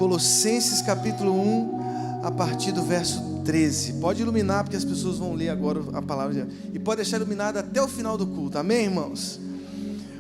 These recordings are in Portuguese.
Colossenses capítulo 1, a partir do verso 13. Pode iluminar, porque as pessoas vão ler agora a palavra de Deus. E pode deixar iluminada até o final do culto, amém, irmãos?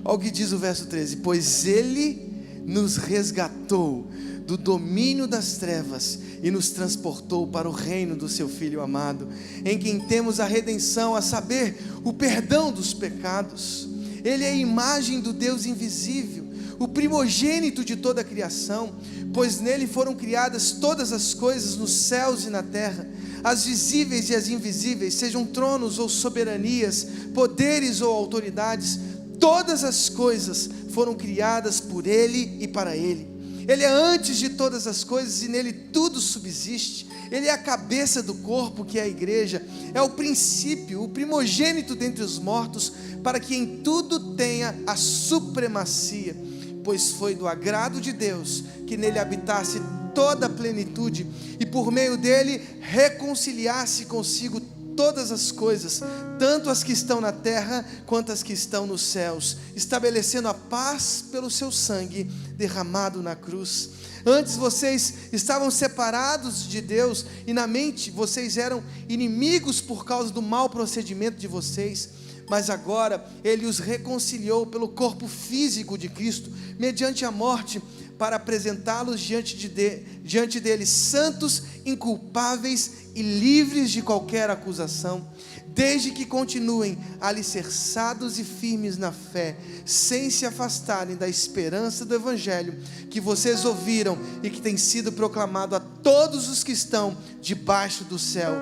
Olha o que diz o verso 13: pois Ele nos resgatou do domínio das trevas e nos transportou para o reino do seu Filho amado, em quem temos a redenção, a saber, o perdão dos pecados. Ele é a imagem do Deus invisível, o primogênito de toda a criação, pois nele foram criadas todas as coisas nos céus e na terra, as visíveis e as invisíveis, sejam tronos ou soberanias, poderes ou autoridades. Todas as coisas foram criadas por Ele e para Ele. Ele é antes de todas as coisas e nele tudo subsiste. Ele é a cabeça do corpo, que é a igreja. É o princípio, o primogênito dentre os mortos, para que em tudo tenha a supremacia. Pois foi do agrado de Deus que nele habitasse toda a plenitude, e por meio dele reconciliasse consigo todas as coisas, tanto as que estão na terra quanto as que estão nos céus, estabelecendo a paz pelo seu sangue derramado na cruz. Antes vocês estavam separados de Deus, e na mente vocês eram inimigos por causa do mau procedimento de vocês, mas agora Ele os reconciliou pelo corpo físico de Cristo, mediante a morte, para apresentá-los diante dele santos, inculpáveis e livres de qualquer acusação, desde que continuem alicerçados e firmes na fé, sem se afastarem da esperança do Evangelho que vocês ouviram e que tem sido proclamado a todos os que estão debaixo do céu.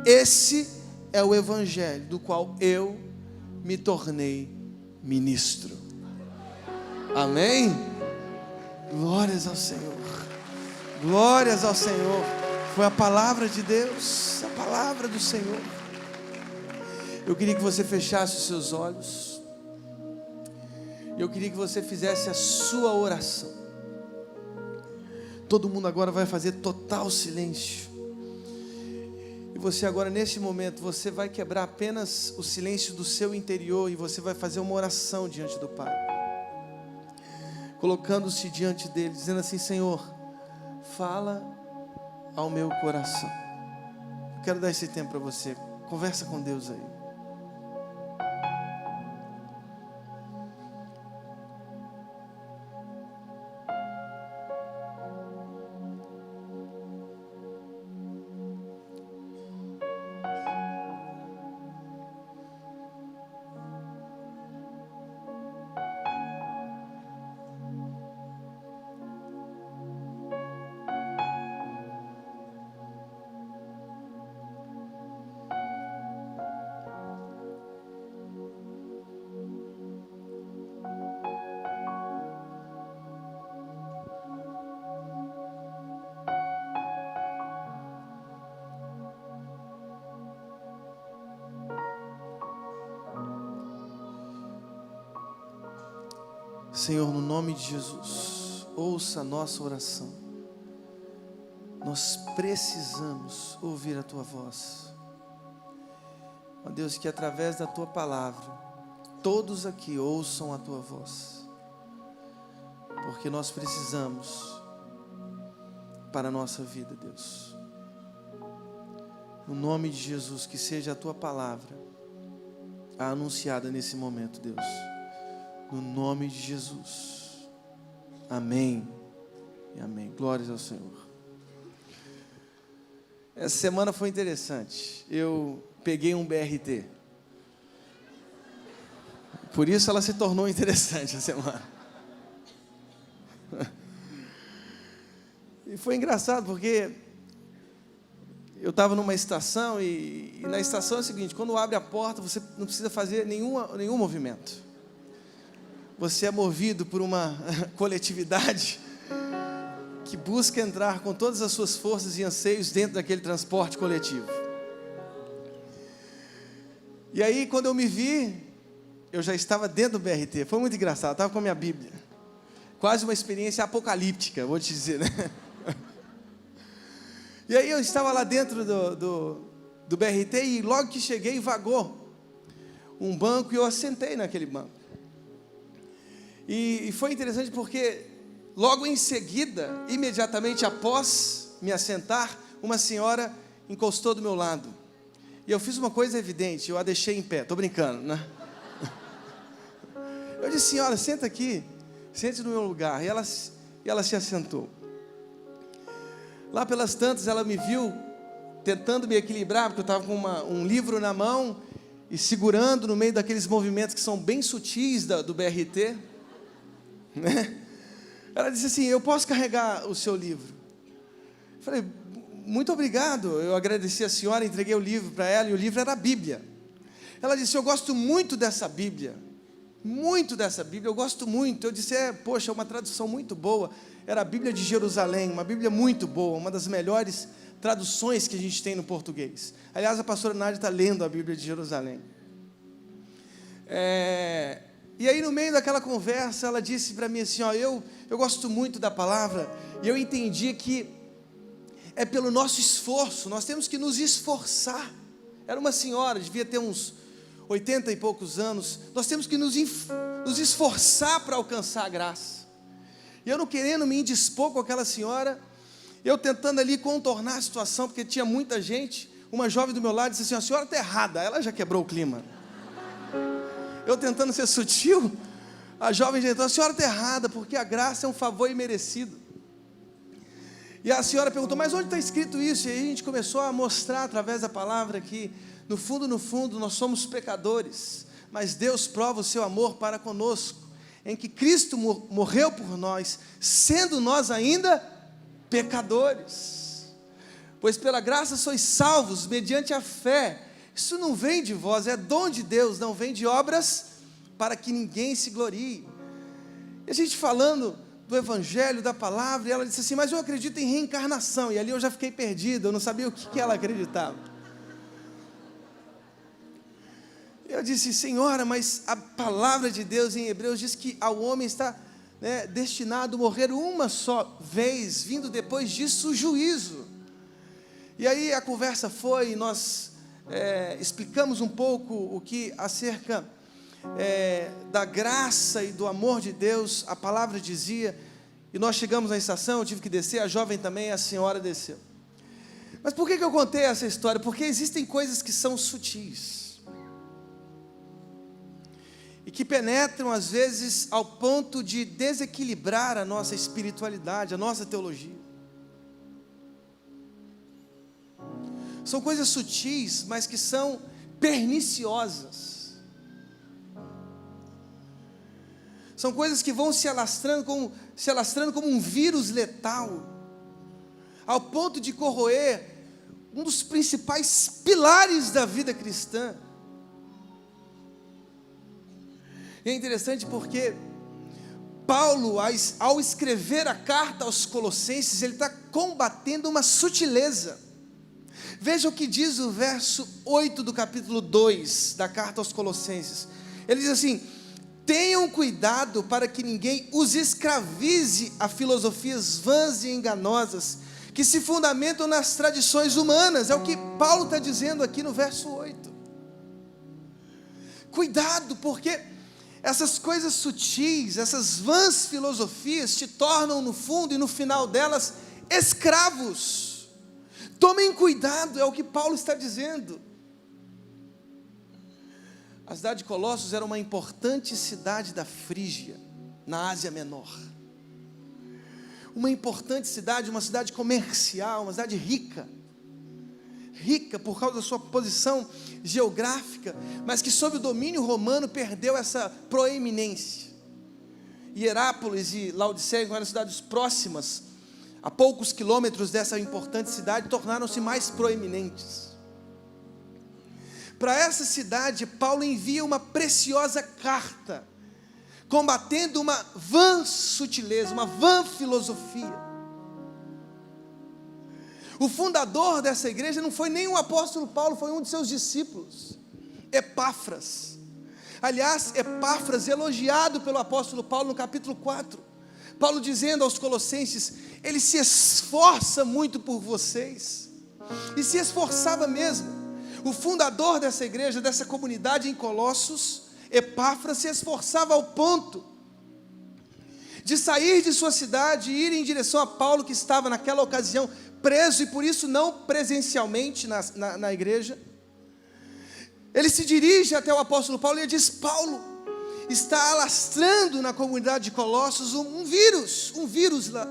Esse é o Evangelho do qual eu me tornei ministro. Amém? Glórias ao Senhor, glórias ao Senhor. Foi a palavra de Deus, a palavra do Senhor. Eu queria que você fechasse os seus olhos, eu queria que você fizesse a sua oração. Todo mundo agora vai fazer total silêncio, e você agora, neste momento, você vai quebrar apenas o silêncio do seu interior, e você vai fazer uma oração diante do Pai, colocando-se diante dele, dizendo assim: Senhor, fala ao meu coração. Eu quero dar esse tempo para você. Conversa com Deus aí. Senhor, no nome de Jesus, ouça a nossa oração. Nós precisamos ouvir a Tua voz. Ó Deus, que através da Tua palavra, todos aqui ouçam a Tua voz, porque nós precisamos para a nossa vida, Deus. No nome de Jesus, que seja a Tua palavra a anunciada nesse momento, Deus. No nome de Jesus. Amém e amém. Glórias ao Senhor. Essa semana foi interessante. Eu peguei um BRT. Por isso ela se tornou interessante a semana. E foi engraçado porque eu estava numa estação e na estação é o seguinte: quando abre a porta, você não precisa fazer nenhum movimento. Você é movido por uma coletividade que busca entrar com todas as suas forças e anseios dentro daquele transporte coletivo. E aí, quando eu me vi, eu já estava dentro do BRT. Foi muito engraçado, eu estava com a minha Bíblia. Quase uma experiência apocalíptica, vou te dizer, né? E aí eu estava lá dentro do BRT e logo que cheguei, vagou um banco e eu assentei naquele banco. E foi interessante porque logo em seguida, imediatamente após me assentar, uma senhora encostou do meu lado. E eu fiz uma coisa evidente, eu a deixei em pé, estou brincando, né? Eu disse: senhora, senta aqui, sente no meu lugar. E ela se assentou. Lá pelas tantas, ela me viu tentando me equilibrar, porque eu estava com um livro na mão e segurando no meio daqueles movimentos que são bem sutis do BRT, né? Ela disse assim: eu posso carregar o seu livro? Eu falei: muito obrigado. Eu agradeci a senhora, entreguei o livro para ela, e o livro era a Bíblia. Ela disse: eu gosto muito dessa Bíblia, eu gosto muito. Eu disse: poxa, uma tradução muito boa. Era a Bíblia de Jerusalém, uma Bíblia muito boa, uma das melhores traduções que a gente tem no português. Aliás, a pastora Nádia está lendo a Bíblia de Jerusalém. E aí, no meio daquela conversa, ela disse para mim assim: eu gosto muito da palavra, e eu entendi que é pelo nosso esforço, nós temos que nos esforçar. Era uma senhora, devia ter uns 80 e poucos anos. Nós temos que nos esforçar para alcançar a graça. E eu não querendo me indispor com aquela senhora, eu tentando ali contornar a situação, porque tinha muita gente. Uma jovem do meu lado disse assim: a senhora está errada. Ela já quebrou o clima. Eu tentando ser sutil, a jovem já entrou: a senhora está errada, porque a graça é um favor imerecido. E a senhora perguntou: mas onde está escrito isso? E aí a gente começou a mostrar através da palavra que no fundo, nós somos pecadores, mas Deus prova o seu amor para conosco, em que Cristo morreu por nós, sendo nós ainda pecadores. Pois pela graça sois salvos, mediante a fé. Isso não vem de vós, é dom de Deus, não vem de obras, para que ninguém se glorie. E a gente falando do Evangelho, da palavra, e ela disse assim: mas eu acredito em reencarnação. E ali eu já fiquei perdido, eu não sabia o que ela acreditava. Eu disse: senhora, mas a palavra de Deus em Hebreus diz que ao homem está destinado a morrer uma só vez, vindo depois disso o juízo. E aí a conversa foi, e nós explicamos um pouco o que acerca da graça e do amor de Deus a palavra dizia. E nós chegamos na estação, eu tive que descer, a jovem também, a senhora desceu. Mas por que eu contei essa história? Porque existem coisas que são sutis e que penetram às vezes ao ponto de desequilibrar a nossa espiritualidade, a nossa teologia. São coisas sutis, mas que são perniciosas. São coisas que vão se alastrando como um vírus letal, ao ponto de corroer um dos principais pilares da vida cristã. E é interessante porque Paulo, ao escrever a carta aos Colossenses, ele está combatendo uma sutileza. Veja o que diz o verso 8 do capítulo 2 da carta aos Colossenses. Ele diz assim: tenham cuidado para que ninguém os escravize a filosofias vãs e enganosas, que se fundamentam nas tradições humanas. É o que Paulo está dizendo aqui no verso 8. Cuidado, porque essas coisas sutis, essas vãs filosofias te tornam no fundo e no final delas escravos. Tomem cuidado, é o que Paulo está dizendo. A cidade de Colossos era uma importante cidade da Frígia, na Ásia Menor. Uma importante cidade, uma cidade comercial, uma cidade rica por causa da sua posição geográfica, mas que sob o domínio romano perdeu essa proeminência. Hierápolis e Laodiceia, que eram cidades próximas, a poucos quilômetros dessa importante cidade, tornaram-se mais proeminentes. Para essa cidade, Paulo envia uma preciosa carta, combatendo uma vã sutileza, uma vã filosofia. O fundador dessa igreja não foi nem o apóstolo Paulo, foi um de seus discípulos, Epáfras. Aliás, Epáfras elogiado pelo apóstolo Paulo no capítulo 4. Paulo dizendo aos Colossenses: ele se esforça muito por vocês, e se esforçava mesmo. O fundador dessa igreja, dessa comunidade em Colossos, Epáfras, se esforçava ao ponto de sair de sua cidade e ir em direção a Paulo, que estava naquela ocasião preso e por isso não presencialmente na igreja. Ele se dirige até o apóstolo Paulo e ele diz: Paulo, está alastrando na comunidade de Colossos um vírus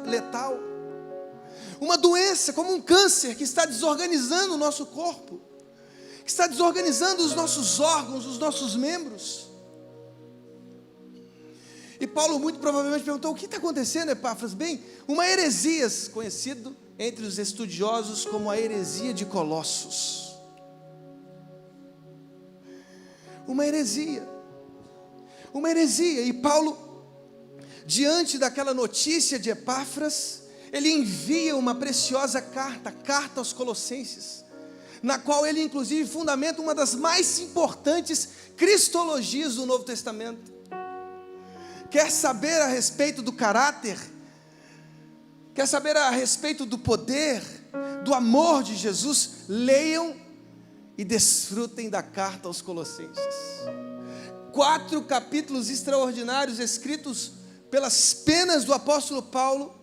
letal, uma doença como um câncer que está desorganizando o nosso corpo, que está desorganizando os nossos órgãos, os nossos membros. E Paulo muito provavelmente perguntou: o que está acontecendo, Epáfras? Bem, uma heresia, conhecido entre os estudiosos como a heresia de Colossos. Uma heresia, e Paulo, diante daquela notícia de Epáfras, ele envia uma preciosa carta aos Colossenses, na qual ele inclusive fundamenta uma das mais importantes cristologias do Novo Testamento. Quer saber a respeito do caráter? Quer saber a respeito do poder, do amor de Jesus? Leiam e desfrutem da carta aos Colossenses. 4 capítulos extraordinários escritos pelas penas do apóstolo Paulo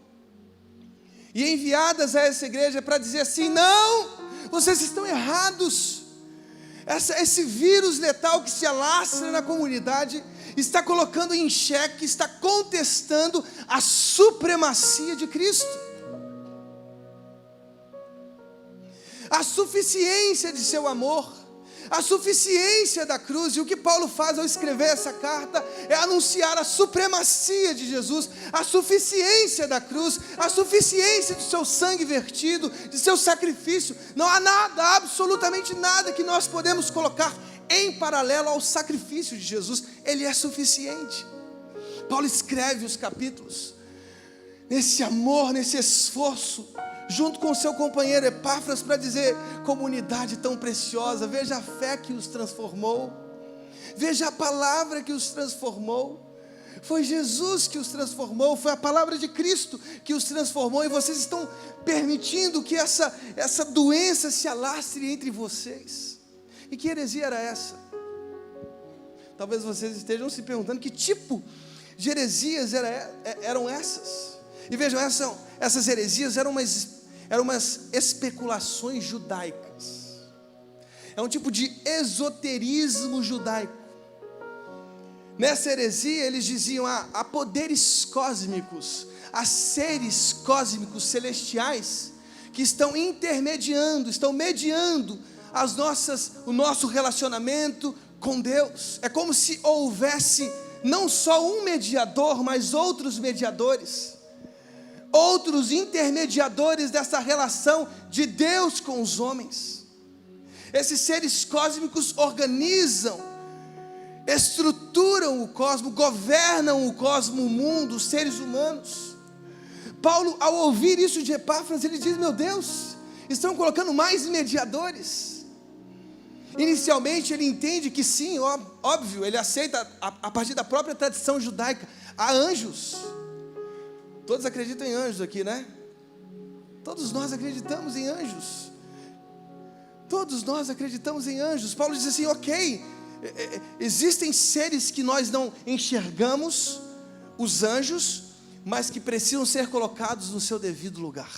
e enviadas a essa igreja para dizer assim: não, vocês estão errados. Esse vírus letal que se alastra na comunidade está colocando em xeque, está contestando a supremacia de Cristo, a suficiência de seu amor, a suficiência da cruz. E o que Paulo faz ao escrever essa carta é anunciar a supremacia de Jesus, a suficiência da cruz, a suficiência de seu sangue vertido, de seu sacrifício. Não há nada, absolutamente nada que nós podemos colocar em paralelo ao sacrifício de Jesus. Ele é suficiente. Paulo escreve os capítulos nesse amor, nesse esforço, junto com seu companheiro Epáfras, para dizer: comunidade tão preciosa, veja a fé que os transformou, veja a palavra que os transformou. Foi Jesus que os transformou, foi a palavra de Cristo que os transformou, e vocês estão permitindo que essa doença se alastre entre vocês. E que heresia era essa? Talvez vocês estejam se perguntando que tipo de heresias eram essas. E vejam, essas heresias eram umas especulações judaicas. É um tipo de esoterismo judaico. Nessa heresia eles diziam: há poderes cósmicos, há seres cósmicos celestiais que estão intermediando, estão mediando o nosso relacionamento com Deus. É como se houvesse não só um mediador, mas outros mediadores, outros intermediadores dessa relação de Deus com os homens. Esses seres cósmicos organizam, estruturam o cosmos, governam o cosmos, o mundo, os seres humanos. Paulo, ao ouvir isso de Epáfras, ele diz: meu Deus, estão colocando mais mediadores. Inicialmente ele entende que sim, óbvio, ele aceita a partir da própria tradição judaica. Há anjos. Todos acreditam em anjos aqui, né? Todos nós acreditamos em anjos. Todos nós acreditamos em anjos. Paulo diz assim: ok, existem seres que nós não enxergamos, os anjos, mas que precisam ser colocados no seu devido lugar.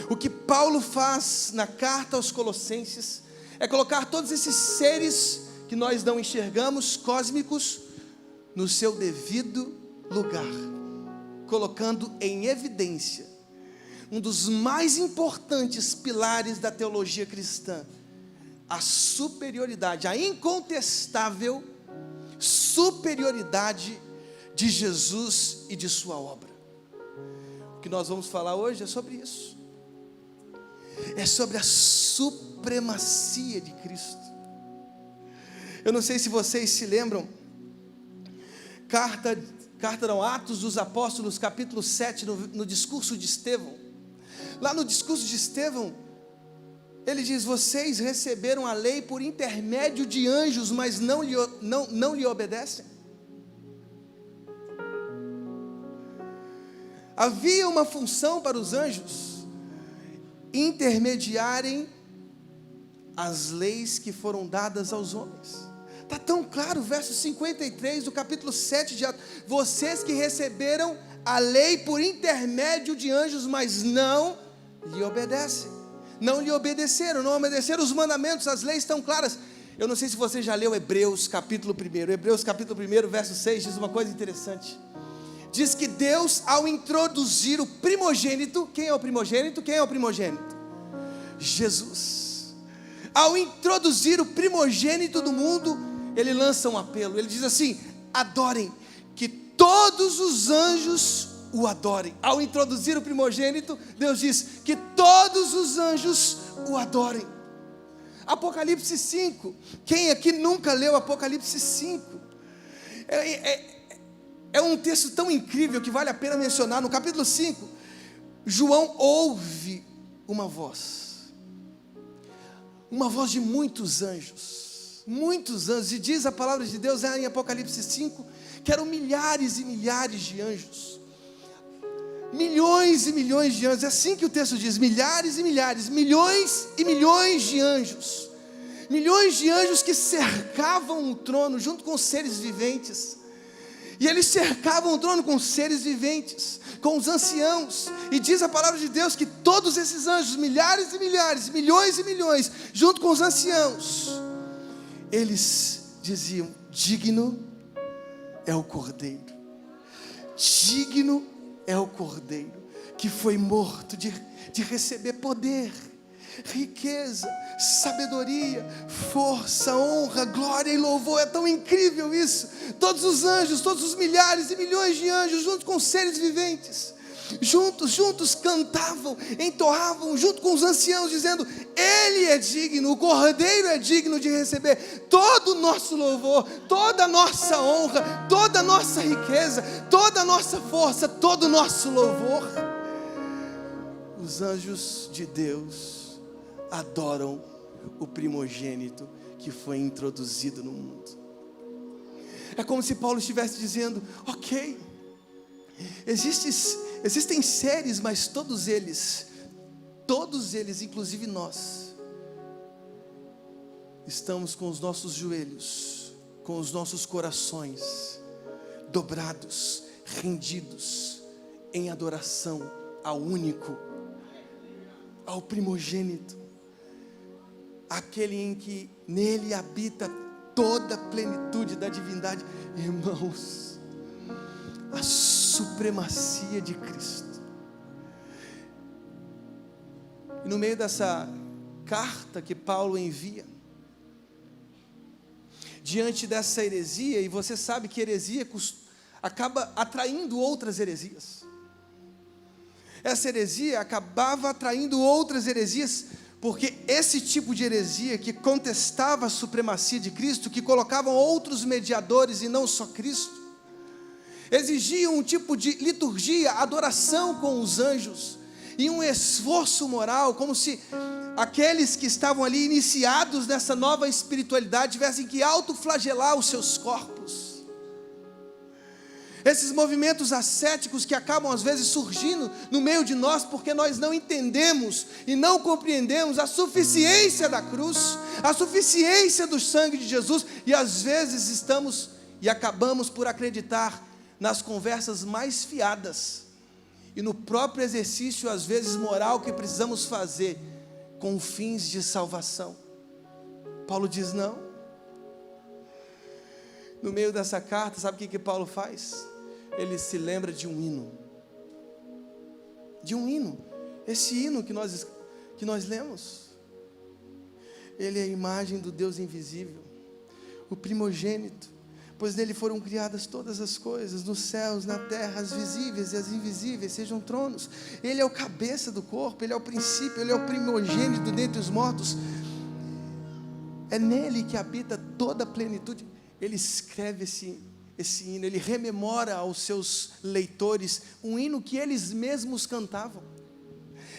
O que Paulo faz na carta aos Colossenses é colocar todos esses seres que nós não enxergamos, cósmicos, no seu devido lugar, colocando em evidência um dos mais importantes pilares da teologia cristã: a superioridade, a incontestável superioridade de Jesus e de sua obra. O que nós vamos falar hoje é sobre isso. É sobre a supremacia de Cristo. Eu não sei se vocês se lembram, Atos dos Apóstolos, capítulo 7, no discurso de Estevão. Lá no discurso de Estevão, ele diz: vocês receberam a lei por intermédio de anjos, mas não lhe obedecem. Havia uma função para os anjos: intermediarem as leis que foram dadas aos homens. Está tão claro, verso 53 do capítulo 7 de Atos. Vocês que receberam a lei por intermédio de anjos, mas não lhe obedecem. Não lhe obedeceram, não obedeceram os mandamentos, as leis estão claras. Eu não sei se você já leu Hebreus capítulo 1. Hebreus capítulo 1, verso 6, diz uma coisa interessante. Diz que Deus, ao introduzir o primogênito, quem é o primogênito? Quem é o primogênito? Jesus. Ao introduzir o primogênito do mundo, Ele lança um apelo. Ele diz assim: adorem, que todos os anjos o adorem. Ao introduzir o primogênito, Deus diz que todos os anjos o adorem. Apocalipse 5. Quem aqui nunca leu Apocalipse 5? É um texto tão incrível que vale a pena mencionar. No capítulo 5, João ouve uma voz de muitos anjos, e diz a palavra de Deus em Apocalipse 5, que eram milhares e milhares de anjos, milhões e milhões de anjos, é assim que o texto diz, milhares e milhares, milhões e milhões de anjos que cercavam o trono junto com os seres viventes. E eles cercavam o trono com seres viventes, com os anciãos. E diz a palavra de Deus que todos esses anjos, milhares e milhares, milhões e milhões, junto com os anciãos, eles diziam: digno é o Cordeiro, digno é o Cordeiro, que foi morto de receber poder, riqueza, sabedoria, força, honra, glória e louvor. É tão incrível isso. Todos os anjos, todos os milhares e milhões de anjos, junto com os seres viventes, juntos cantavam, entoavam, junto com os anciãos, dizendo: Ele é digno, o Cordeiro é digno de receber todo o nosso louvor, toda a nossa honra, toda a nossa riqueza, toda a nossa força, todo o nosso louvor. Os anjos de Deus adoram o primogênito que foi introduzido no mundo. É como se Paulo estivesse dizendo: ok, existem seres, mas todos eles, inclusive nós, estamos com os nossos joelhos, com os nossos corações dobrados, rendidos em adoração ao único, ao primogênito, aquele em que nele habita toda a plenitude da divindade. Irmãos, a supremacia de Cristo. E no meio dessa carta que Paulo envia, diante dessa heresia, e você sabe que heresia acaba atraindo outras heresias. Essa heresia acabava atraindo outras heresias, porque esse tipo de heresia que contestava a supremacia de Cristo, que colocavam outros mediadores e não só Cristo, exigia um tipo de liturgia, adoração com os anjos, e um esforço moral, como se aqueles que estavam ali iniciados nessa nova espiritualidade tivessem que autoflagelar os seus corpos. Esses movimentos ascéticos que acabam às vezes surgindo no meio de nós, porque nós não entendemos e não compreendemos a suficiência da cruz, a suficiência do sangue de Jesus, e às vezes estamos e acabamos por acreditar nas conversas mais fiadas e no próprio exercício às vezes moral que precisamos fazer com fins de salvação. Paulo diz não. No meio dessa carta, sabe o que Paulo faz? Ele se lembra de um hino. Esse hino que nós lemos, ele é a imagem do Deus invisível, o primogênito, pois nele foram criadas todas as coisas, nos céus, na terra, as visíveis e as invisíveis, sejam tronos. Ele é o cabeça do corpo, ele é o princípio, ele é o primogênito dentre os mortos. É nele que habita toda a plenitude. Ele escreve esse hino, ele rememora aos seus leitores um hino que eles mesmos cantavam.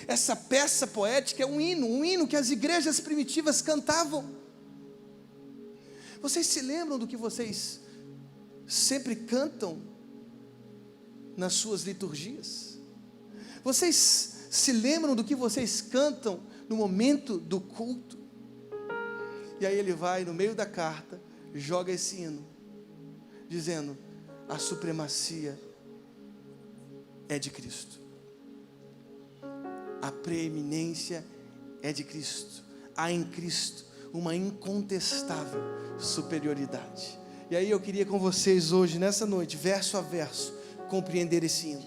Essa peça poética é um hino que as igrejas primitivas cantavam. Vocês se lembram do que vocês sempre cantam nas suas liturgias? Vocês se lembram do que vocês cantam no momento do culto? E aí ele vai no meio da carta, joga esse hino, dizendo: a supremacia é de Cristo, a preeminência é de Cristo, há em Cristo uma incontestável superioridade. E aí eu queria com vocês hoje, nessa noite, verso a verso, compreender esse hino.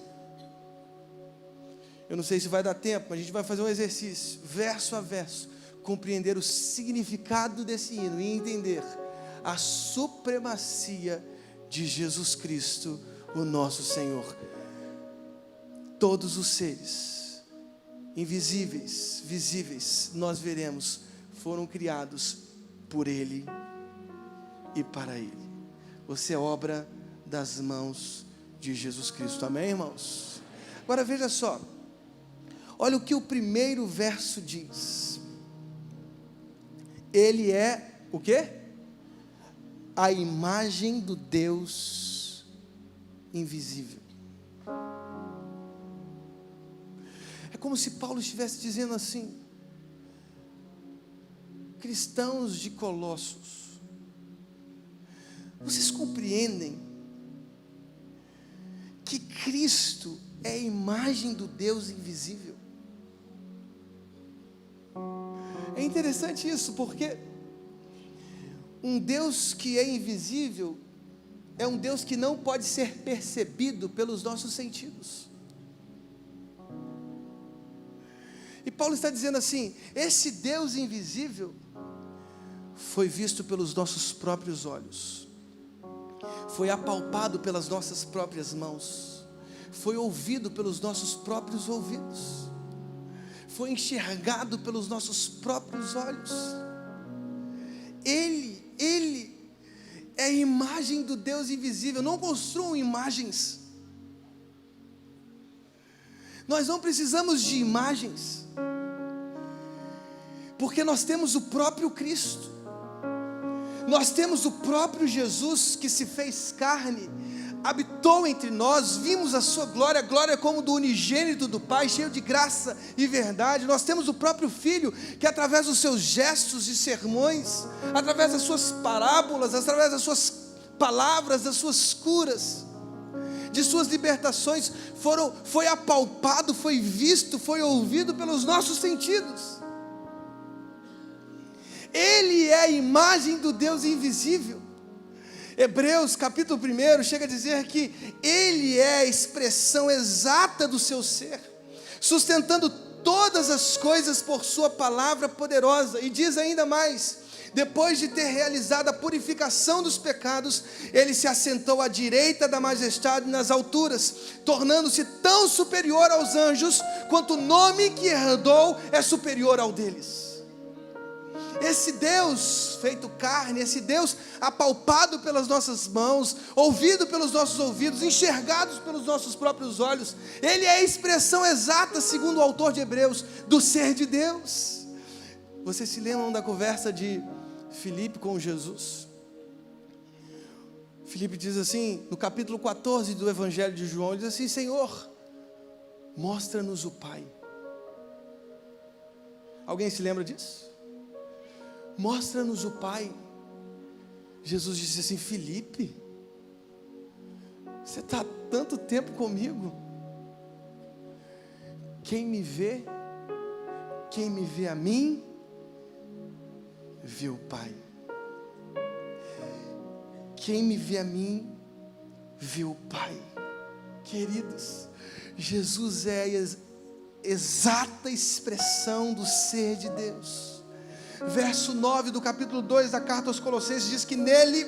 Eu não sei se vai dar tempo, mas a gente vai fazer um exercício, verso a verso, compreender o significado desse hino e entender a supremacia de Jesus Cristo, o nosso Senhor. Todos os seres, invisíveis, visíveis, nós veremos, foram criados por Ele e para Ele. Você é obra das mãos de Jesus Cristo, amém, irmãos? Agora veja só, olha o que o primeiro verso diz. Ele é o quê? A imagem do Deus invisível. É como se Paulo estivesse dizendo assim: cristãos de Colossos, vocês compreendem que Cristo é a imagem do Deus invisível? É interessante isso, porque um Deus que é invisível é um Deus que não pode ser percebido pelos nossos sentidos. E Paulo está dizendo assim: esse Deus invisível foi visto pelos nossos próprios olhos, foi apalpado pelas nossas próprias mãos, foi ouvido pelos nossos próprios ouvidos, foi enxergado pelos nossos próprios olhos. Ele é a imagem do Deus invisível. Não construam imagens. Nós não precisamos de imagens, porque nós temos o próprio Cristo. Nós temos o próprio Jesus que se fez carne, habitou entre nós, vimos a sua glória, glória como do unigênito do Pai, cheio de graça e verdade. Nós temos o próprio Filho, que através dos seus gestos e sermões, através das suas parábolas, através das suas palavras, das suas curas, de suas libertações, foi apalpado, foi visto, foi ouvido pelos nossos sentidos. Ele é a imagem do Deus invisível. Hebreus capítulo 1 chega a dizer que Ele é a expressão exata do seu ser, sustentando todas as coisas por sua palavra poderosa. E diz ainda mais: depois de ter realizado a purificação dos pecados, Ele se assentou à direita da majestade nas alturas, tornando-se tão superior aos anjos, quanto o nome que herdou é superior ao deles. Esse Deus feito carne, esse Deus apalpado pelas nossas mãos, ouvido pelos nossos ouvidos, enxergados pelos nossos próprios olhos, Ele é a expressão exata, segundo o autor de Hebreus, do ser de Deus. Vocês se lembram da conversa de Filipe com Jesus? Filipe diz assim, no capítulo 14 do Evangelho de João, ele diz assim: Senhor, mostra-nos o Pai. Alguém se lembra disso? Mostra-nos o Pai. Jesus disse assim: Filipe, você está há tanto tempo comigo, quem me vê a mim, viu o Pai. Quem me vê a mim, viu o Pai. Queridos, Jesus é a exata expressão do ser de Deus. Verso 9 do capítulo 2 da carta aos Colossenses diz que nele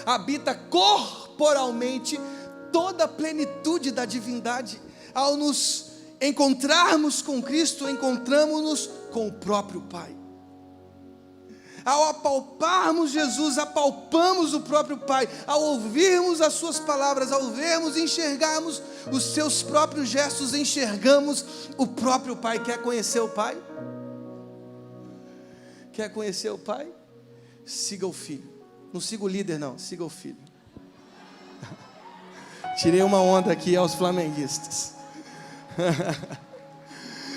habita corporalmente toda a plenitude da divindade. Ao nos encontrarmos com Cristo, encontramos-nos com o próprio Pai. Ao apalparmos Jesus, apalpamos o próprio Pai. Ao ouvirmos as suas palavras, ao vermos e enxergarmos os seus próprios gestos, enxergamos o próprio Pai. Quer conhecer o Pai? Quer conhecer o Pai? Siga o Filho. Não siga o líder não, siga o Filho. Tirei uma onda aqui aos flamenguistas.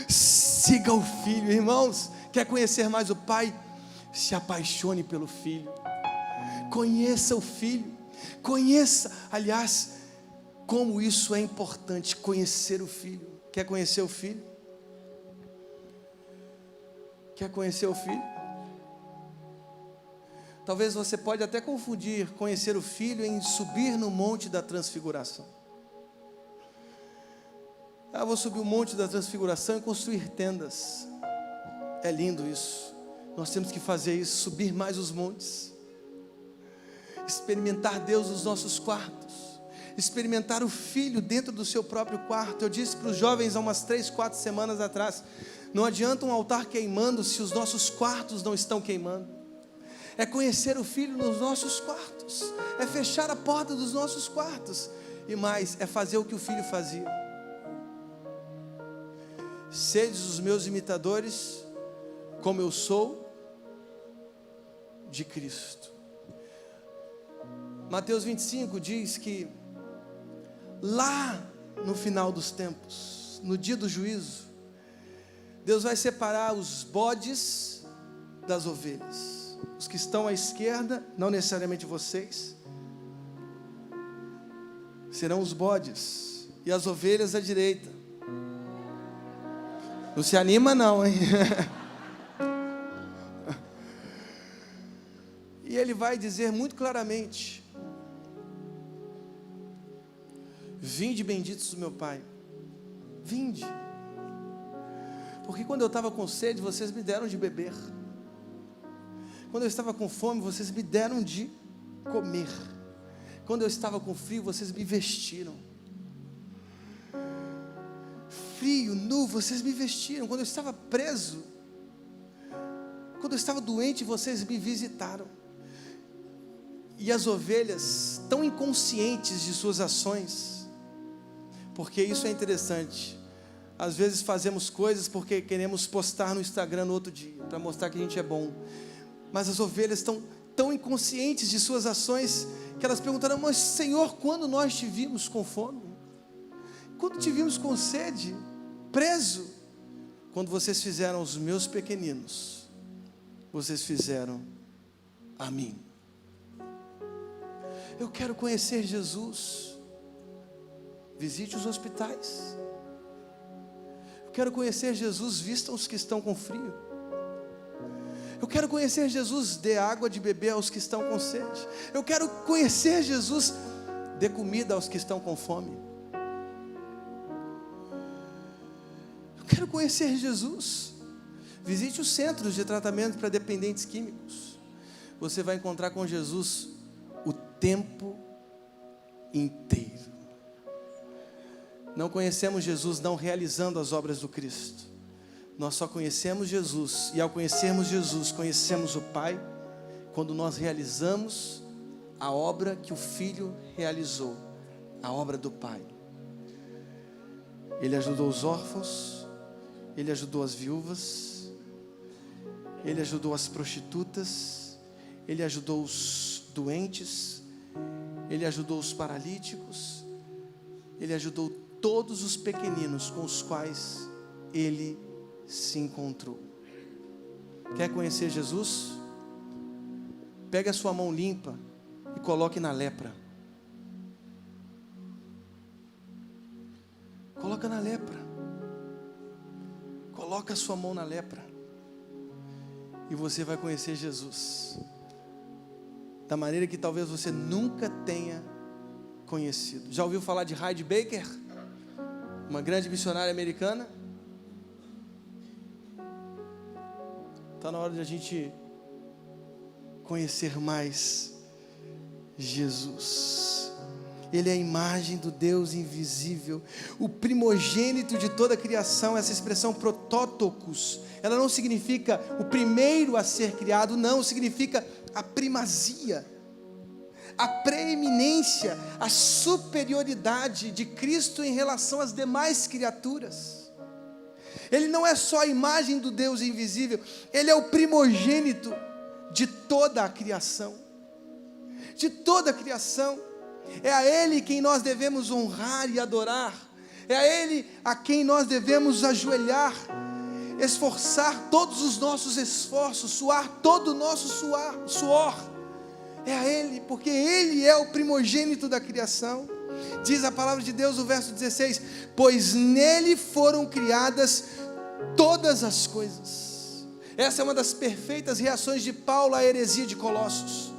Siga o Filho, irmãos. Quer conhecer mais o Pai? Se apaixone pelo Filho. Conheça o Filho. Conheça, aliás, como isso é importante, conhecer o Filho. Quer conhecer o Filho? Quer conhecer o Filho? Talvez você pode até confundir conhecer o Filho em subir no monte da transfiguração. Vou subir o monte da transfiguração e construir tendas. É lindo isso. Nós temos que fazer isso, subir mais os montes. Experimentar Deus nos nossos quartos. Experimentar o Filho dentro do seu próprio quarto. Eu disse para os jovens há umas 3, 4 semanas atrás, não adianta um altar queimando se os nossos quartos não estão queimando. É conhecer o Filho nos nossos quartos, é fechar a porta dos nossos quartos, e mais, é fazer o que o Filho fazia. Sedes os meus imitadores, como eu sou de Cristo. Mateus 25 diz que lá no final dos tempos, no dia do juízo, Deus vai separar os bodes das ovelhas. Os que estão à esquerda, não necessariamente vocês, serão os bodes, e as ovelhas à direita. Não se anima não, hein? E ele vai dizer muito claramente: vinde benditos do meu Pai, vinde, porque quando eu estava com sede, vocês me deram de beber. Quando eu estava com fome, vocês me deram de comer. Quando eu estava com frio, vocês me vestiram. Frio, nu, vocês me vestiram. Quando eu estava preso, quando eu estava doente, vocês me visitaram. E as ovelhas, tão inconscientes de suas ações, porque isso é interessante. Às vezes fazemos coisas porque queremos postar no Instagram no outro dia, para mostrar que a gente é bom. Mas as ovelhas estão tão inconscientes de suas ações, que elas perguntaram: mas Senhor, quando nós te vimos com fome? Quando te vimos com sede? Preso? Quando vocês fizeram os meus pequeninos, vocês fizeram a mim. Eu quero conhecer Jesus. Visite os hospitais. Eu quero conhecer Jesus. Vista os que estão com frio. Eu quero conhecer Jesus, dê água de beber aos que estão com sede. Eu quero conhecer Jesus, dê comida aos que estão com fome. Eu quero conhecer Jesus. Visite os centros de tratamento para dependentes químicos. Você vai encontrar com Jesus o tempo inteiro. Não conhecemos Jesus não realizando as obras do Cristo. Nós só conhecemos Jesus, e ao conhecermos Jesus, conhecemos o Pai, quando nós realizamos a obra que o Filho realizou, a obra do Pai. Ele ajudou os órfãos, Ele ajudou as viúvas, Ele ajudou as prostitutas, Ele ajudou os doentes, Ele ajudou os paralíticos, Ele ajudou todos os pequeninos com os quais Ele se encontrou. Quer conhecer Jesus? Pegue a sua mão limpa e coloque na lepra. Coloca na lepra. Coloca a sua mão na lepra. E você vai conhecer Jesus da maneira que talvez você nunca tenha conhecido. Já ouviu falar de Heidi Baker? Uma grande missionária americana? Está na hora de a gente conhecer mais Jesus. Ele é a imagem do Deus invisível, o primogênito de toda a criação. Essa expressão protótocos, ela não significa o primeiro a ser criado, não, significa a primazia, a preeminência, a superioridade de Cristo em relação às demais criaturas. Ele não é só a imagem do Deus invisível, Ele é o primogênito de toda a criação. De toda a criação. É a Ele quem nós devemos honrar e adorar. É a Ele a quem nós devemos ajoelhar, esforçar todos os nossos esforços, suar todo o nosso suor. É a Ele, porque Ele é o primogênito da criação. Diz a palavra de Deus, o verso 16: pois nele foram criadas todas as coisas. Essa é uma das perfeitas reações de Paulo à heresia de Colossos.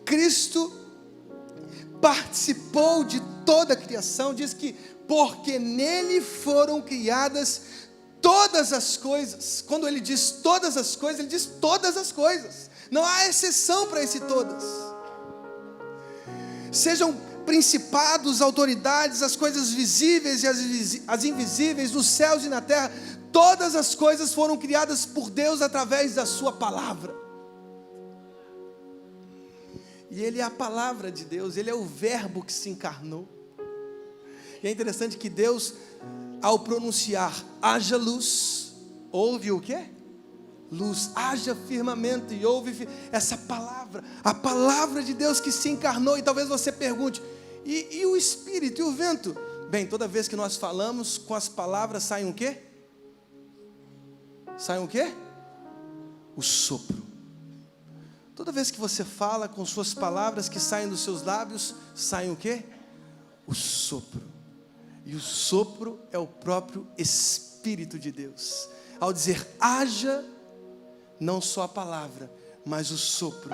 Cristo participou de toda a criação. Diz que porque nele foram criadas todas as coisas. Quando ele diz todas as coisas, ele diz todas as coisas. Não há exceção para esse todas. Sejam principados, autoridades, as coisas visíveis e as invisíveis, nos céus e na terra, todas as coisas foram criadas por Deus através da sua palavra. E Ele é a palavra de Deus, Ele é o verbo que se encarnou. E é interessante que Deus, ao pronunciar haja luz, houve o quê? Luz. Haja firmamento, e houve essa palavra, a palavra de Deus que se encarnou. E talvez você pergunte, e o Espírito, e o vento? Bem, toda vez que nós falamos, com as palavras saem o quê? Saem o quê? O sopro. Toda vez que você fala, com suas palavras que saem dos seus lábios, saem o quê? O sopro. E o sopro é o próprio Espírito de Deus. Ao dizer haja, não só a palavra, mas o sopro,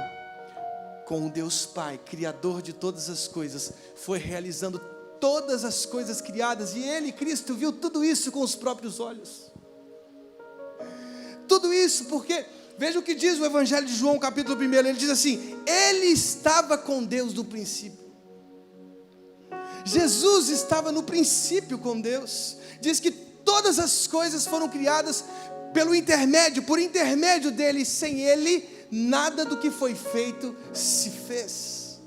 com o Deus Pai, Criador de todas as coisas, foi realizando todas as coisas criadas, e Ele, Cristo, viu tudo isso com os próprios olhos. Tudo isso porque, veja o que diz o Evangelho de João, capítulo 1, ele diz assim: Ele estava com Deus no princípio. Jesus estava no princípio com Deus. Diz que todas as coisas foram criadas por intermédio dele. Sem ele, nada do que foi feito se fez.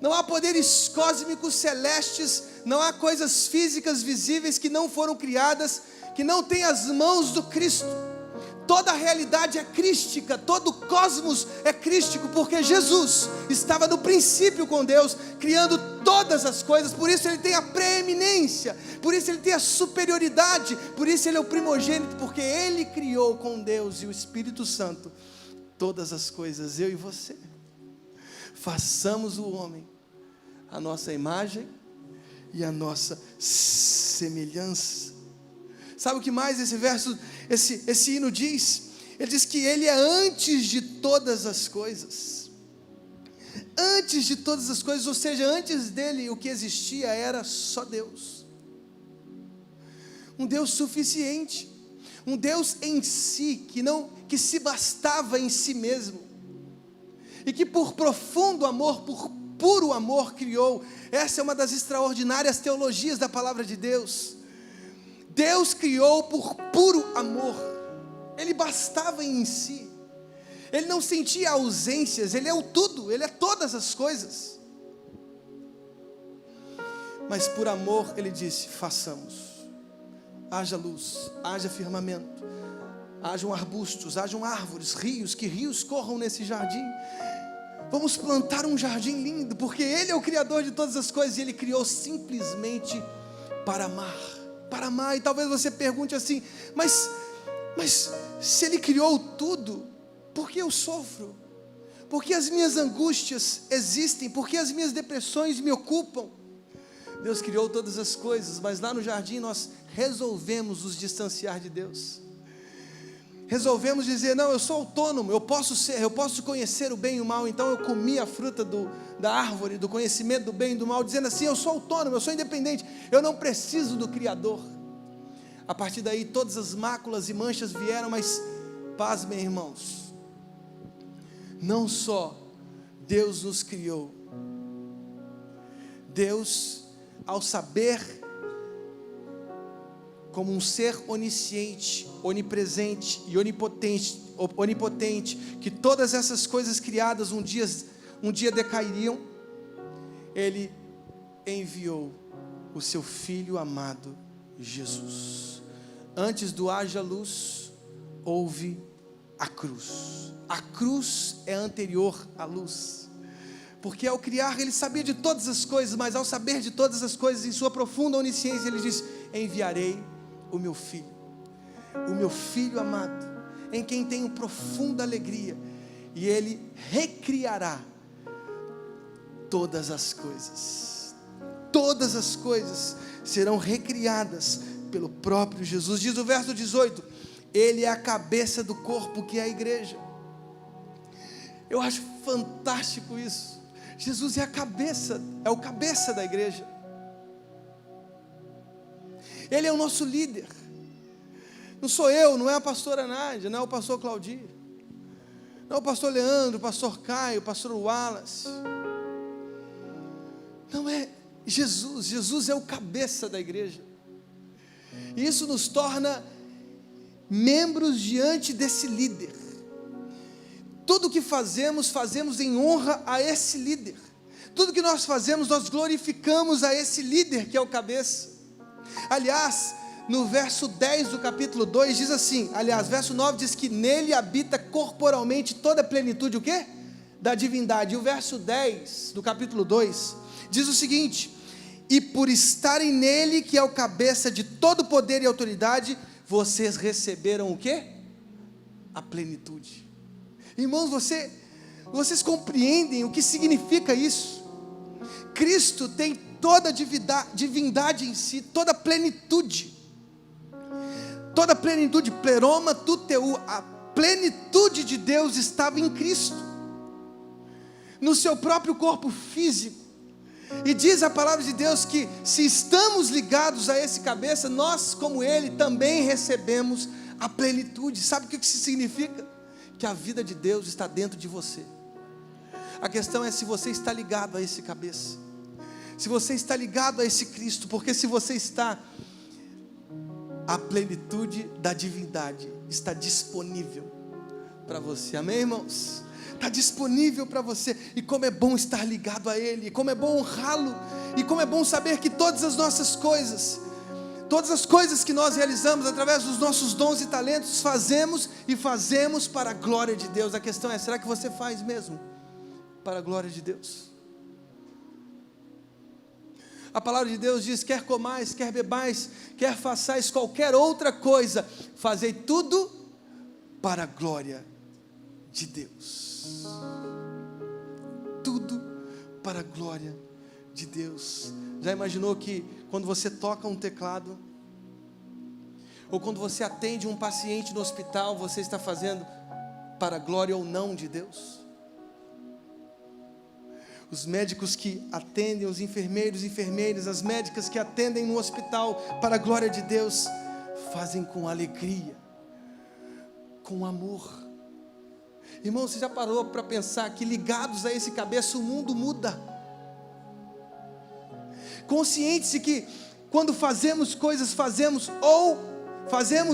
Não há poderes cósmicos celestes, não há coisas físicas visíveis que não foram criadas, que não têm as mãos do Cristo. Toda a realidade é crística, todo o cosmos é crístico, porque Jesus estava no princípio com Deus, criando todas as coisas. Por isso Ele tem a preeminência, por isso Ele tem a superioridade, por isso Ele é o primogênito, porque Ele criou com Deus e o Espírito Santo todas as coisas. Eu e você, façamos o homem a nossa imagem e a nossa semelhança. Sabe o que mais esse verso, esse hino diz? Ele diz que Ele é antes de todas as coisas. Antes de todas as coisas, ou seja, antes dele o que existia era só Deus. Um Deus suficiente, um Deus em si, que se bastava em si mesmo, e que por profundo amor, por puro amor criou. Essa é uma das extraordinárias teologias da palavra de Deus. Deus criou por puro amor. Ele bastava em si. Ele não sentia ausências. Ele é o tudo, Ele é todas as coisas. Mas por amor Ele disse: façamos. Haja luz, haja firmamento, hajam arbustos, hajam árvores, rios, que rios corram nesse jardim. Vamos plantar um jardim lindo, porque Ele é o Criador de todas as coisas, e Ele criou simplesmente para amar. Para amar. E talvez você pergunte assim: mas se Ele criou tudo, por que eu sofro? Por que as minhas angústias existem? Por que as minhas depressões me ocupam? Deus criou todas as coisas, mas lá no jardim nós resolvemos nos distanciar de Deus. Resolvemos dizer: não, eu sou autônomo, eu posso conhecer o bem e o mal. Então eu comi a fruta da árvore do conhecimento do bem e do mal, dizendo assim: eu sou autônomo, eu sou independente, eu não preciso do Criador. A partir daí todas as máculas e manchas vieram, mas pasmem, irmãos, não só Deus nos criou, Deus, ao saber, como um ser onisciente, onipresente e onipotente, que todas essas coisas criadas um dia decairiam, Ele enviou o seu Filho amado, Jesus. Antes do haja luz, houve a cruz. A cruz é anterior à luz, porque ao criar Ele sabia de todas as coisas, mas ao saber de todas as coisas, em sua profunda onisciência, Ele diz: enviarei o meu filho amado, em quem tenho profunda alegria, e Ele recriará todas as coisas. Todas as coisas serão recriadas pelo próprio Jesus. Diz o verso 18: Ele é a cabeça do corpo, que é a igreja. Eu acho fantástico isso. Jesus é a cabeça, é o cabeça da igreja. Ele é o nosso líder. Não sou eu, não é a pastora Nádia, não é o pastor Claudio, não é o pastor Leandro, o pastor Caio, o pastor Wallace. Não é Jesus. Jesus é o cabeça da igreja. E isso nos torna membros diante desse líder. Tudo que fazemos, fazemos em honra a esse líder. Tudo que nós fazemos, nós glorificamos a esse líder que é o cabeça. Aliás, no verso 10 do capítulo 2 diz assim, verso 9 diz que nele habita corporalmente toda a plenitude, o quê? Da divindade. E o verso 10 do capítulo 2 diz o seguinte: e por estarem nele, que é o cabeça de todo poder e autoridade, vocês receberam o quê? A plenitude. Irmãos, vocês compreendem o que significa isso? Cristo tem toda a divindade em si, toda a plenitude, pleroma tuteu, a plenitude de Deus estava em Cristo, no seu próprio corpo físico. E diz a palavra de Deus que se estamos ligados a esse cabeça, nós como Ele também recebemos a plenitude. Sabe o que isso significa? Que a vida de Deus está dentro de você. A questão é se você está ligado a esse cabeça, se você está ligado a esse Cristo, porque se você está, a plenitude da divindade está disponível para você. Amém, irmãos? Está disponível para você. E como é bom estar ligado a Ele, e como é bom honrá-lo, e como é bom saber que todas as nossas coisas, todas as coisas que nós realizamos através dos nossos dons e talentos, fazemos para a glória de Deus. A questão é, será que você faz mesmo para a glória de Deus? A palavra de Deus diz: quer comais, quer bebais, quer façais qualquer outra coisa, fazei tudo para a glória de Deus. Tudo para a glória de Deus. Já imaginou que quando você toca um teclado, ou quando você atende um paciente no hospital, você está fazendo para a glória ou não de Deus? Os médicos que atendem, os enfermeiros e enfermeiras, as médicas que atendem no hospital para a glória de Deus, fazem com alegria, com amor. Irmão, você já parou para pensar que ligados a esse cabeça o mundo muda? Consciente-se que quando fazemos coisas, fazemos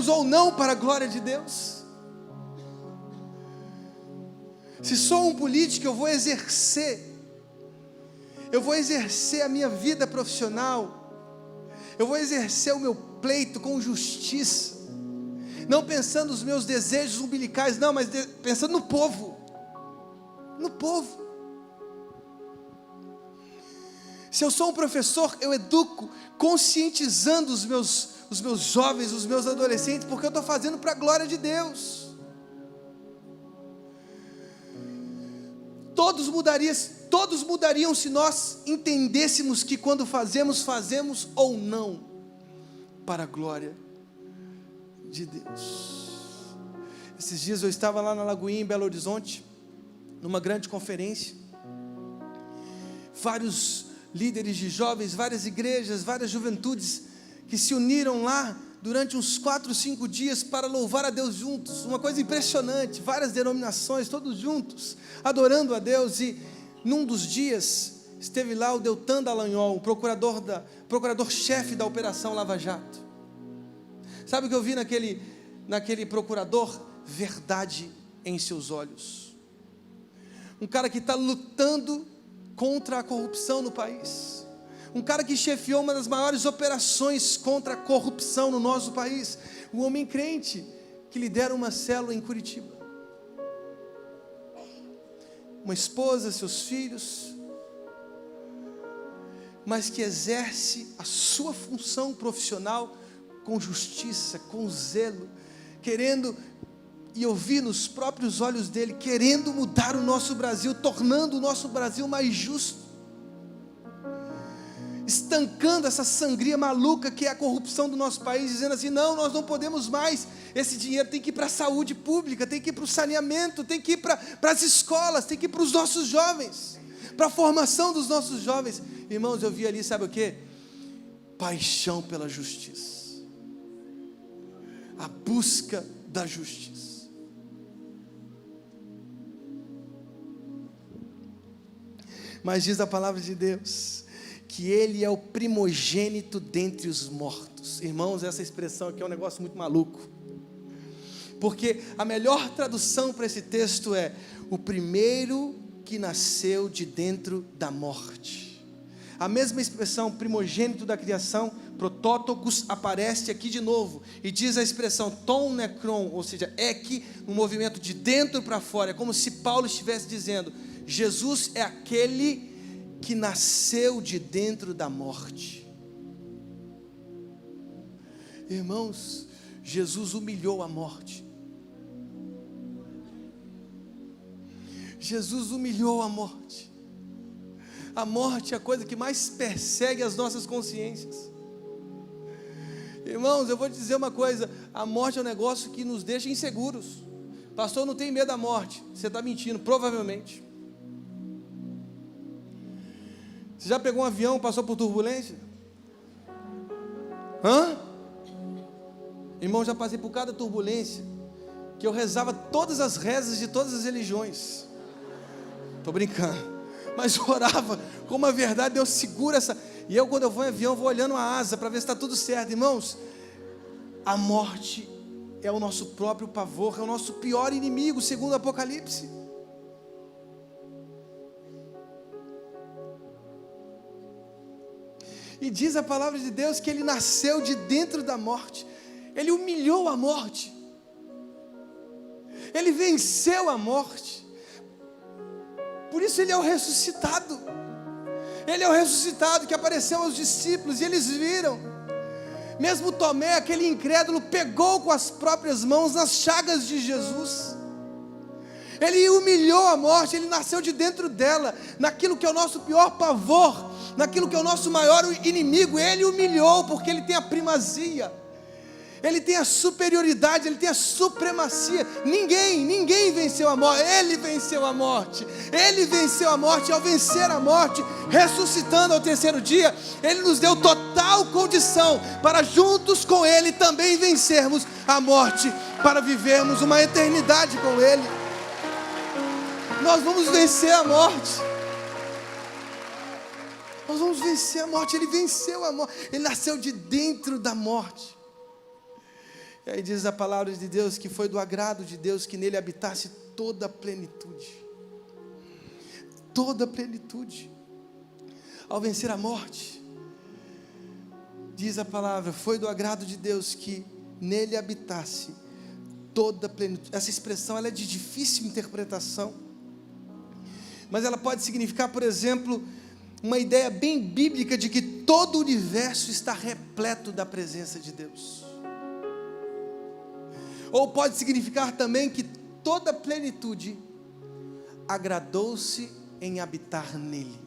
ou não para a glória de Deus. Se sou um político, eu vou exercer a minha vida profissional, eu vou exercer o meu pleito com justiça, não pensando nos meus desejos umbilicais, não, mas pensando no povo. Se eu sou um professor, eu educo, conscientizando os meus jovens, os meus adolescentes, porque eu estou fazendo para a glória de Deus. Todos mudariam se nós entendêssemos que quando fazemos ou não para a glória de Deus. Esses dias eu estava lá na Lagoinha, em Belo Horizonte, numa grande conferência. Vários líderes de jovens, várias igrejas, várias juventudes que se uniram lá durante uns 4, 5 dias para louvar a Deus juntos. Uma coisa impressionante, várias denominações, todos juntos, adorando a Deus. E num dos dias esteve lá o Deltan Dallagnol, o procurador-chefe da Operação Lava Jato. Sabe o que eu vi naquele procurador? Verdade em seus olhos. Um cara que está lutando contra a corrupção no país. Um cara que chefiou uma das maiores operações contra a corrupção no nosso país. Um homem crente que lidera uma célula em Curitiba. Uma esposa, seus filhos, mas que exerce a sua função profissional com justiça, com zelo, querendo E eu vi nos próprios olhos dele, querendo mudar o nosso Brasil, tornando o nosso Brasil mais justo, estancando essa sangria maluca que é a corrupção do nosso país, dizendo assim: não, nós não podemos mais, esse dinheiro tem que ir para a saúde pública, tem que ir para o saneamento, tem que ir para as escolas, tem que ir para os nossos jovens, para a formação dos nossos jovens. Irmãos, eu vi ali, sabe o que? Paixão pela justiça, a busca da justiça. Mas diz a palavra de Deus que Ele é o primogênito dentre os mortos. Irmãos, essa expressão aqui é um negócio muito maluco, porque a melhor tradução para esse texto é: o primeiro que nasceu de dentro da morte. A mesma expressão, primogênito da criação, protótokos, aparece aqui de novo, e diz a expressão ton necron, ou seja, ek, no movimento de dentro para fora. É como se Paulo estivesse dizendo: Jesus é aquele que nasceu de dentro da morte. Irmãos, Jesus humilhou a morte. Jesus humilhou a morte. A morte é a coisa que mais persegue as nossas consciências. Irmãos, eu vou te dizer uma coisa: a morte é um negócio que nos deixa inseguros. Pastor, não tem medo da morte. Você está mentindo, provavelmente. Você já pegou um avião, passou por turbulência? Irmão, já passei por cada turbulência, que eu rezava todas as rezas de todas as religiões. Estou brincando, mas eu orava com uma verdade: Deus segura essa. E eu, quando eu vou em avião, vou olhando a asa para ver se está tudo certo. Irmãos, a morte é o nosso próprio pavor, é o nosso pior inimigo, segundo o Apocalipse. E diz a palavra de Deus que Ele nasceu de dentro da morte. Ele humilhou a morte. Ele venceu a morte. Por isso Ele é o ressuscitado. Ele é o ressuscitado que apareceu aos discípulos e eles viram. Mesmo Tomé, aquele incrédulo, pegou com as próprias mãos nas chagas de Jesus. Ele humilhou a morte, Ele nasceu de dentro dela, naquilo que é o nosso pior pavor, naquilo que é o nosso maior inimigo. Ele humilhou, porque Ele tem a primazia, Ele tem a superioridade, Ele tem a supremacia. Ninguém venceu a morte. Ele venceu a morte. Ele venceu a morte. Ao vencer a morte, ressuscitando ao terceiro dia, Ele nos deu total condição para juntos com Ele também vencermos a morte, para vivermos uma eternidade com Ele. Nós vamos vencer a morte. Nós vamos vencer a morte. Ele venceu a morte. Ele nasceu de dentro da morte. E aí diz a palavra de Deus que foi do agrado de Deus que nele habitasse toda a plenitude. Toda a plenitude. Ao vencer a morte, diz a palavra, foi do agrado de Deus que nele habitasse toda a plenitude. Essa expressão ela é de difícil interpretação, mas ela pode significar, por exemplo, uma ideia bem bíblica de que todo o universo está repleto da presença de Deus. Ou pode significar também que toda a plenitude agradou-se em habitar nele.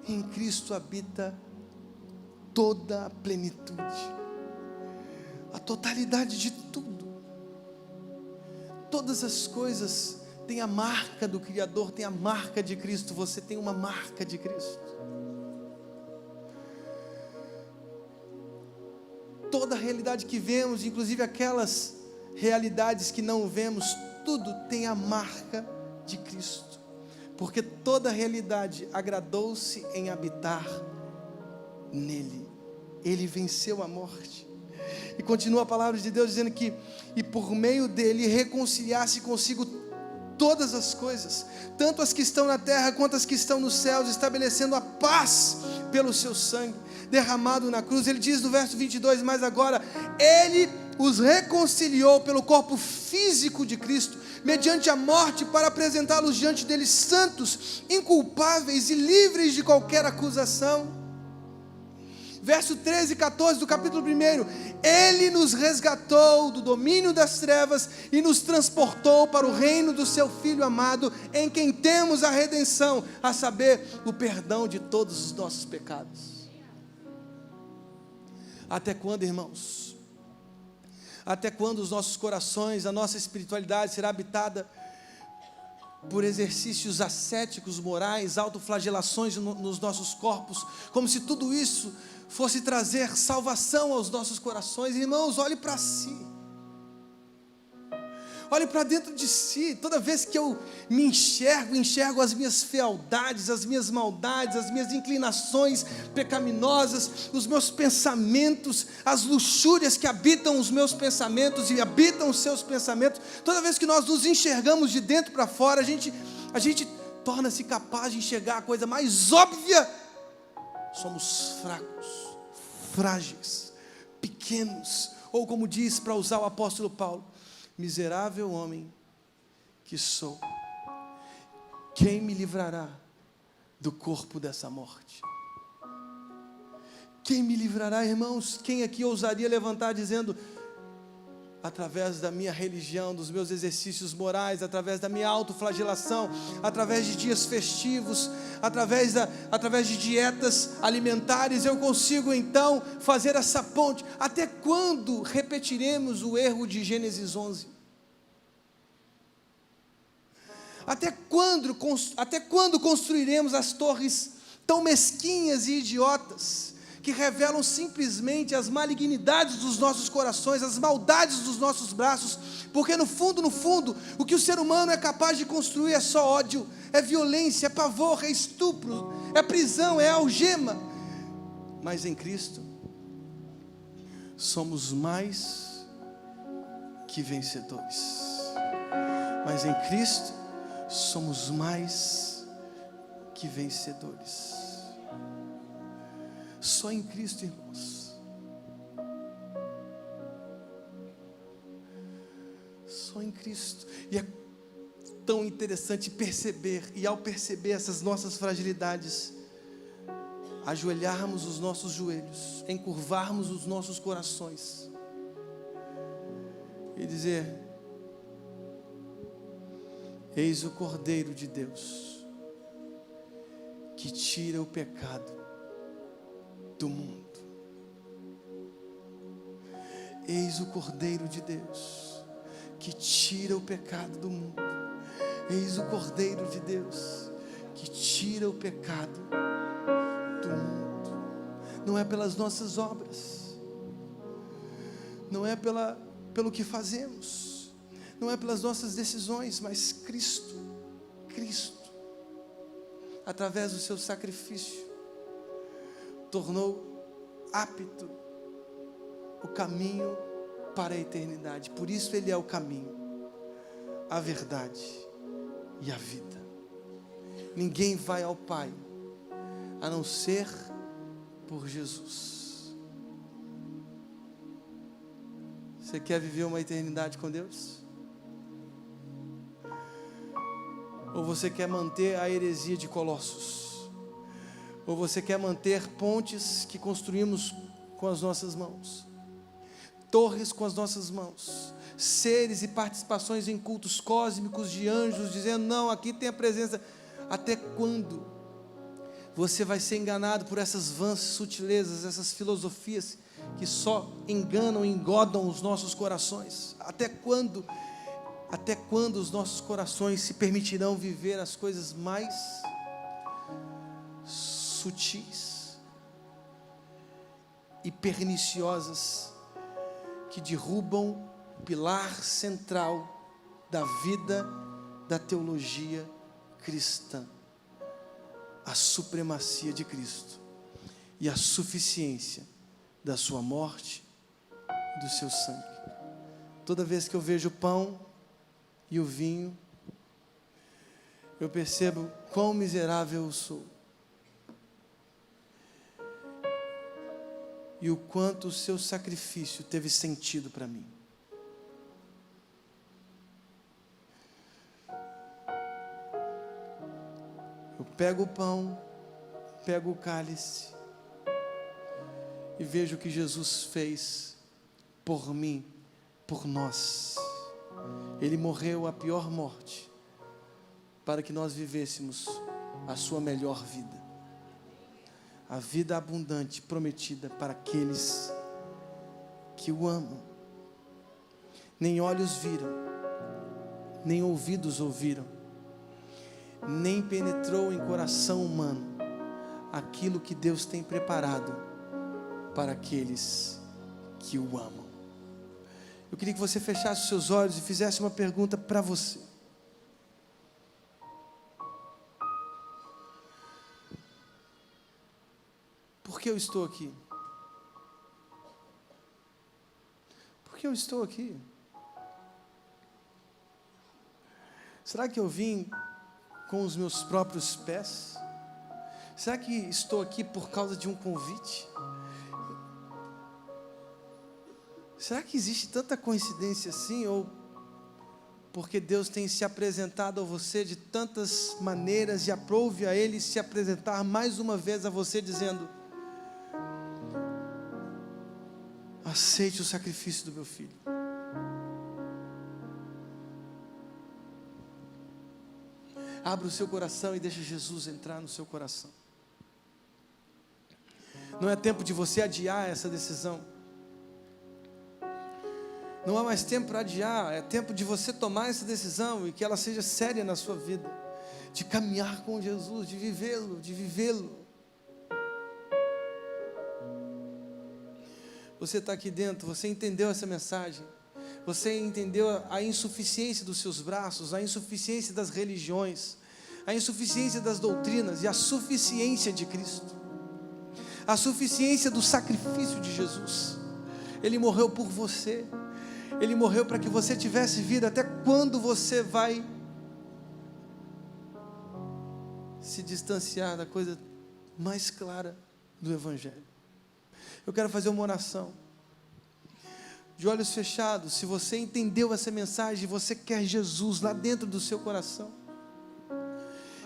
Em Cristo habita toda a plenitude, a totalidade de tudo. Todas as coisas têm a marca do Criador, tem a marca de Cristo. Você tem uma marca de Cristo. Toda a realidade que vemos, inclusive aquelas realidades que não vemos, tudo tem a marca de Cristo, porque toda a realidade agradou-se em habitar nele. Ele venceu a morte. E continua a palavra de Deus dizendo que e por meio dele reconciliasse consigo todas as coisas, tanto as que estão na terra quanto as que estão nos céus, estabelecendo a paz pelo seu sangue derramado na cruz. Ele diz no verso 22, mas agora Ele os reconciliou pelo corpo físico de Cristo, mediante a morte, para apresentá-los diante dele santos, inculpáveis e livres de qualquer acusação. verso 13 e 14 do capítulo 1. Ele nos resgatou do domínio das trevas e nos transportou para o reino do seu Filho amado, em quem temos a redenção, a saber, o perdão de todos os nossos pecados. Até quando, irmãos? Até quando os nossos corações, a nossa espiritualidade será habitada por exercícios ascéticos, morais, autoflagelações nos nossos corpos, como se tudo isso fosse trazer salvação aos nossos corações? Irmãos, olhe para si, olhe para dentro de si. Toda vez que eu me enxergo as minhas fealdades, as minhas maldades, as minhas inclinações pecaminosas, os meus pensamentos, as luxúrias que habitam os meus pensamentos e habitam os seus pensamentos. Toda vez que nós nos enxergamos de dentro para fora, a gente torna-se capaz de enxergar a coisa mais óbvia. Somos fracos, frágeis, pequenos, ou como diz, para usar o apóstolo Paulo: miserável homem que sou, quem me livrará do corpo dessa morte? Quem me livrará, irmãos? Quem aqui ousaria levantar dizendo: através da minha religião, dos meus exercícios morais, através da minha autoflagelação, através de dias festivos, através de dietas alimentares, eu consigo então fazer essa ponte? Até quando repetiremos o erro de Gênesis 11? Até quando construiremos as torres tão mesquinhas e idiotas, que revelam simplesmente as malignidades dos nossos corações, as maldades dos nossos braços? Porque no fundo, o que o ser humano é capaz de construir é só ódio, é violência, é pavor, é estupro, é prisão, é algema. Mas em Cristo somos mais que vencedores. Mas em Cristo somos mais que vencedores. Só em Cristo, irmãos. Só em Cristo. E é tão interessante perceber, e ao perceber essas nossas fragilidades, ajoelharmos os nossos joelhos, encurvarmos os nossos corações e dizer: eis o Cordeiro de Deus que tira o pecado do mundo. Eis o Cordeiro de Deus que tira o pecado do mundo. Eis o Cordeiro de Deus que tira o pecado do mundo. Não é pelas nossas obras, não é pelo que fazemos, não é pelas nossas decisões, mas Cristo, através do seu sacrifício, tornou apto o caminho para a eternidade. Por isso Ele é o caminho, a verdade e a vida. Ninguém vai ao Pai a não ser por Jesus. Você quer viver uma eternidade com Deus? Ou você quer manter a heresia de Colossos? Ou você quer manter pontes que construímos com as nossas mãos, torres com as nossas mãos, seres e participações em cultos cósmicos de anjos, dizendo: não, aqui tem a presença? Até quando você vai ser enganado por essas vãs sutilezas, essas filosofias que só enganam e engodam os nossos corações? Até quando os nossos corações se permitirão viver as coisas mais sutis e perniciosas que derrubam o pilar central da vida da teologia cristã, a supremacia de Cristo e a suficiência da sua morte e do seu sangue? Toda vez que eu vejo o pão e o vinho, eu percebo quão miserável eu sou e o quanto o seu sacrifício teve sentido para mim. Eu pego o pão, pego o cálice e vejo o que Jesus fez por mim, por nós. Ele morreu a pior morte, para que nós vivêssemos a sua melhor vida, a vida abundante prometida para aqueles que o amam. Nem olhos viram, nem ouvidos ouviram, nem penetrou em coração humano aquilo que Deus tem preparado para aqueles que o amam. Eu queria que você fechasse os seus olhos e fizesse uma pergunta para você. Por que eu estou aqui? Por que eu estou aqui? Será que eu vim com os meus próprios pés? Será que estou aqui por causa de um convite? Será que existe tanta coincidência assim? Ou porque Deus tem se apresentado a você de tantas maneiras e aprove a Ele se apresentar mais uma vez a você dizendo: aceite o sacrifício do meu filho. Abra o seu coração e deixe Jesus entrar no seu coração. Não é tempo de você adiar essa decisão. Não há mais tempo para adiar. É tempo de você tomar essa decisão e que ela seja séria na sua vida, de caminhar com Jesus, de vivê-lo, de vivê-lo. Você está aqui dentro, você entendeu essa mensagem, você entendeu a insuficiência dos seus braços, a insuficiência das religiões, a insuficiência das doutrinas e a suficiência de Cristo, a suficiência do sacrifício de Jesus. Ele morreu por você, Ele morreu para que você tivesse vida. Até quando você vai se distanciar da coisa mais clara do Evangelho? Eu quero fazer uma oração, de olhos fechados. Se você entendeu essa mensagem, você quer Jesus lá dentro do seu coração,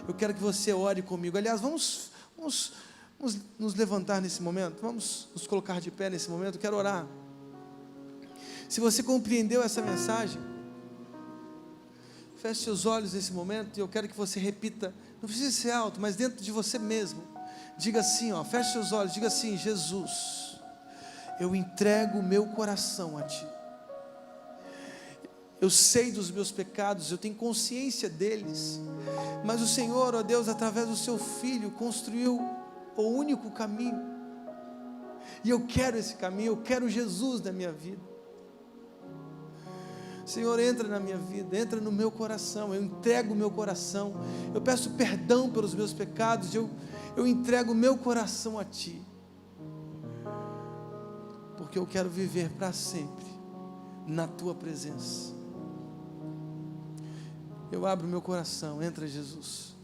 eu quero que você ore comigo. Aliás, vamos nos levantar nesse momento, vamos nos colocar de pé nesse momento. Eu quero orar. Se você compreendeu essa mensagem, feche seus olhos nesse momento e eu quero que você repita, não precisa ser alto, mas dentro de você mesmo, diga assim, feche seus olhos, diga assim: Jesus, eu entrego o meu coração a Ti. Eu sei dos meus pecados, eu tenho consciência deles, mas o Senhor, ó Deus, através do Seu Filho, construiu o único caminho, e eu quero esse caminho, eu quero Jesus na minha vida. Senhor, entra na minha vida, entra no meu coração, eu entrego o meu coração, eu peço perdão pelos meus pecados, eu entrego o meu coração a Ti, porque eu quero viver para sempre na Tua presença. Eu abro o meu coração, entra Jesus,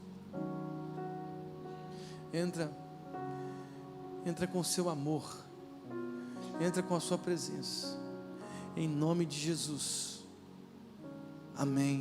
entra com o Seu amor, entra com a Sua presença, em nome de Jesus, amém.